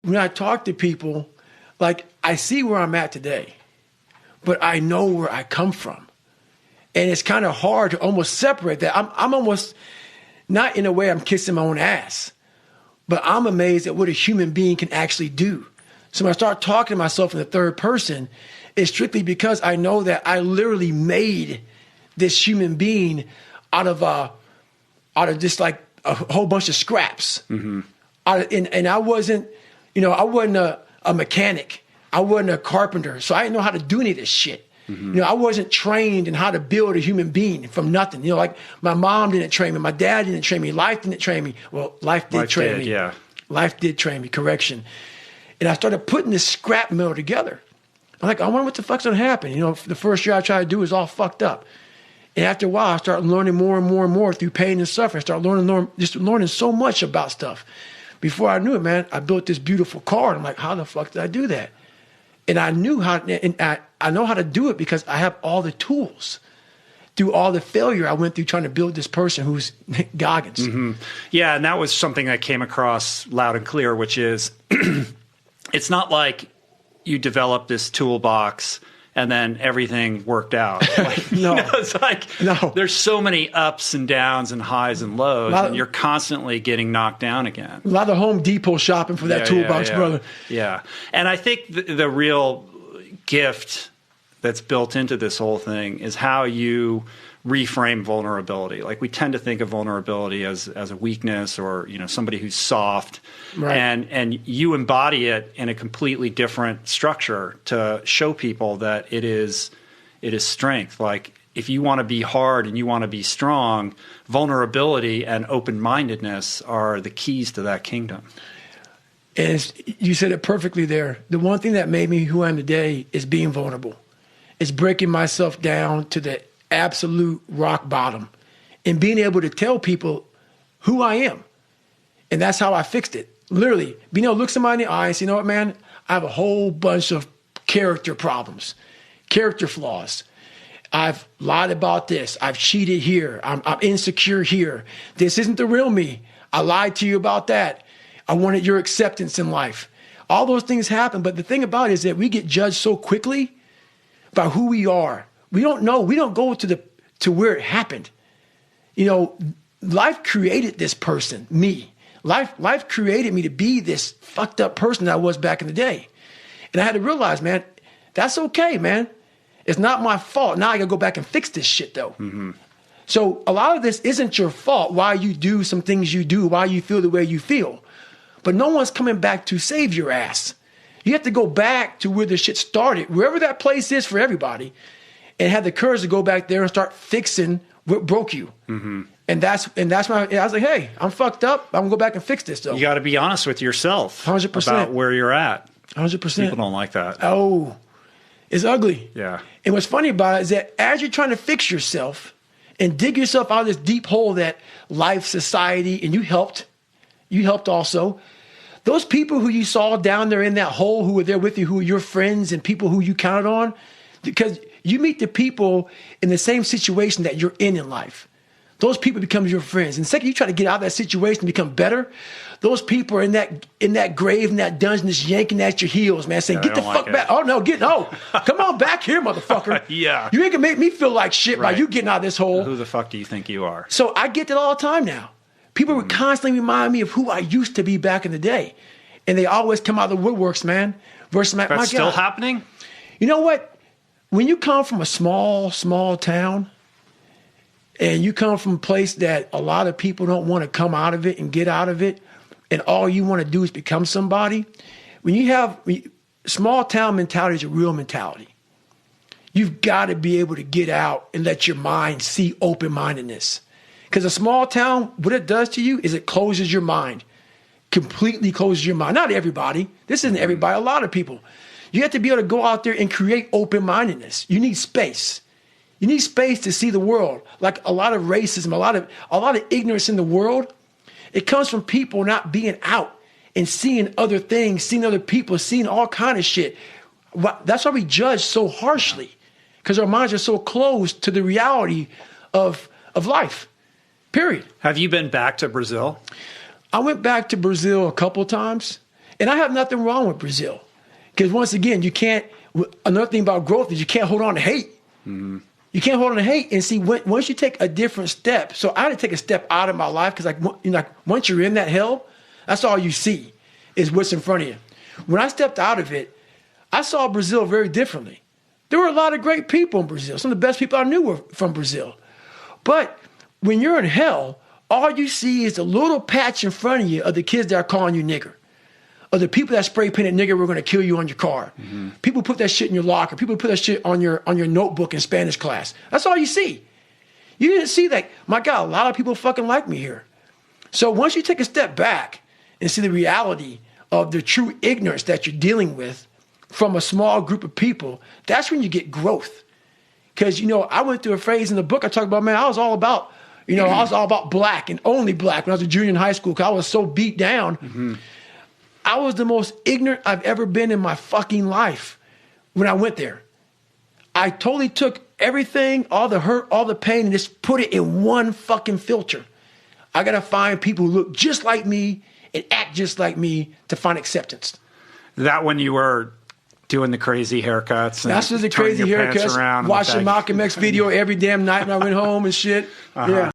when I talk to people, like I see where I'm at today, but I know where I come from. And it's kind of hard to almost separate that. I'm almost, not in a way I'm kissing my own ass, but I'm amazed at what a human being can actually do. So when I start talking to myself in the third person, it's strictly because I know that I literally made this human being out of just like a whole bunch of scraps. Mm-hmm. And I wasn't, I wasn't a mechanic. I wasn't a carpenter. So I didn't know how to do any of this shit. Mm-hmm. I wasn't trained in how to build a human being from nothing. Like my mom didn't train me. My dad didn't train me. Life didn't train me. Well, life did train me. Yeah. Life did train me, correction. And I started putting this scrap metal together. I'm like, I wonder what the fuck's going to happen. The first year I tried to do was all fucked up. And after a while, I started learning more and more and more through pain and suffering. I started learning so much about stuff. Before I knew it, man, I built this beautiful car. And I'm like, how the fuck did I do that? And I knew how, and I know how to do it because I have all the tools. Through all the failure I went through trying to build this person who's Goggins. Mm-hmm. Yeah, and that was something I came across loud and clear, which is it's not like you develop this toolbox and then everything worked out. Like, no. It's like there's so many ups and downs and highs and lows, and you're constantly getting knocked down again. A lot of Home Depot shopping for that toolbox, brother. Yeah, and I think the real gift that's built into this whole thing is how you reframe vulnerability. Like we tend to think of vulnerability as a weakness or somebody who's soft, right. And you embody it in a completely different structure to show people that it is strength. Like if you want to be hard and you want to be strong, vulnerability and open-mindedness are the keys to that kingdom. And you said it perfectly there. The one thing that made me who I am today is being vulnerable. It's breaking myself down to the absolute rock bottom and being able to tell people who I am. And that's how I fixed it. Literally, being able to look somebody in the eye and say, you know what, man, I have a whole bunch of character problems, character flaws. I've lied about this. I've cheated here. I'm insecure here. This isn't the real me. I lied to you about that. I wanted your acceptance in life. All those things happen. But the thing about it is that we get judged so quickly by who we are. We don't know. We don't go to where it happened. Life created this person, me. Life created me to be this fucked up person that I was back in the day. And I had to realize, man, that's okay, man. It's not my fault. Now I gotta go back and fix this shit, though. Mm-hmm. So a lot of this isn't your fault, why you do some things you do, why you feel the way you feel. But no one's coming back to save your ass. You have to go back to where the shit started, wherever that place is for everybody, and have the courage to go back there and start fixing what broke you. Mm-hmm. And that's my. I was like, hey, I'm fucked up. I'm gonna go back and fix this, though. You got to be honest with yourself 100% about where you're at. 100%. People don't like that. Oh, it's ugly. Yeah. And what's funny about it is that as you're trying to fix yourself and dig yourself out of this deep hole that life, society, and you helped also. Those people who you saw down there in that hole who were there with you, who were your friends and people who you counted on, because you meet the people in the same situation that you're in life. Those people become your friends. And the second you try to get out of that situation and become better, those people are in that grave, in that dungeon, just yanking at your heels, man, saying, get the fuck back. Oh, no, come on back here, motherfucker. Yeah. You ain't gonna make me feel like shit by you getting out of this hole. Who the fuck do you think you are? So I get that all the time now. People would constantly remind me of who I used to be back in the day. And they always come out of the woodworks, man. Versus my God. That's still happening? You know what? When you come from a small, small town, and you come from a place that a lot of people don't want to come out of it and get out of it, and all you want to do is become somebody, small town mentality is a real mentality. You've got to be able to get out and let your mind see open-mindedness. Because a small town, what it does to you is it closes your mind. Completely closes your mind. Not everybody. This isn't everybody. A lot of people. You have to be able to go out there and create open-mindedness. You need space. You need space to see the world. Like a lot of racism, a lot of ignorance in the world, it comes from people not being out and seeing other things, seeing other people, seeing all kind of shit. That's why we judge so harshly, because our minds are so closed to the reality of life. Period. Have you been back to Brazil? I went back to Brazil a couple of times, And I have nothing wrong with Brazil. Because once again, you can't, another thing about growth is you can't hold on to hate. Mm-hmm. You can't hold on to hate. And see, once you take a different step, so I had to take a step out of my life because once you're in that hell, that's all you see is what's in front of you. When I stepped out of it, I saw Brazil very differently. There were a lot of great people in Brazil. Some of the best people I knew were from Brazil. But when you're in hell, all you see is a little patch in front of you of the kids that are calling you nigger. Of the people that spray painted nigger, we're going to kill you on your car. Mm-hmm. People put that shit in your locker. People put that shit on your notebook in Spanish class. That's all you see. You didn't see that, my God, a lot of people fucking like me here. So once you take a step back and see the reality of the true ignorance that you're dealing with from a small group of people, that's when you get growth. Because, I went through a phase in the book I talked about, man, I was all about black and only black when I was a junior in high school because I was so beat down. Mm-hmm. I was the most ignorant I've ever been in my fucking life when I went there. I totally took everything, all the hurt, all the pain, and just put it in one fucking filter. I got to find people who look just like me and act just like me to find acceptance. That when you were doing the crazy haircuts. And that's just the crazy haircuts. Watching Malcolm X video every damn night when I went home and shit. Uh-huh. Yeah.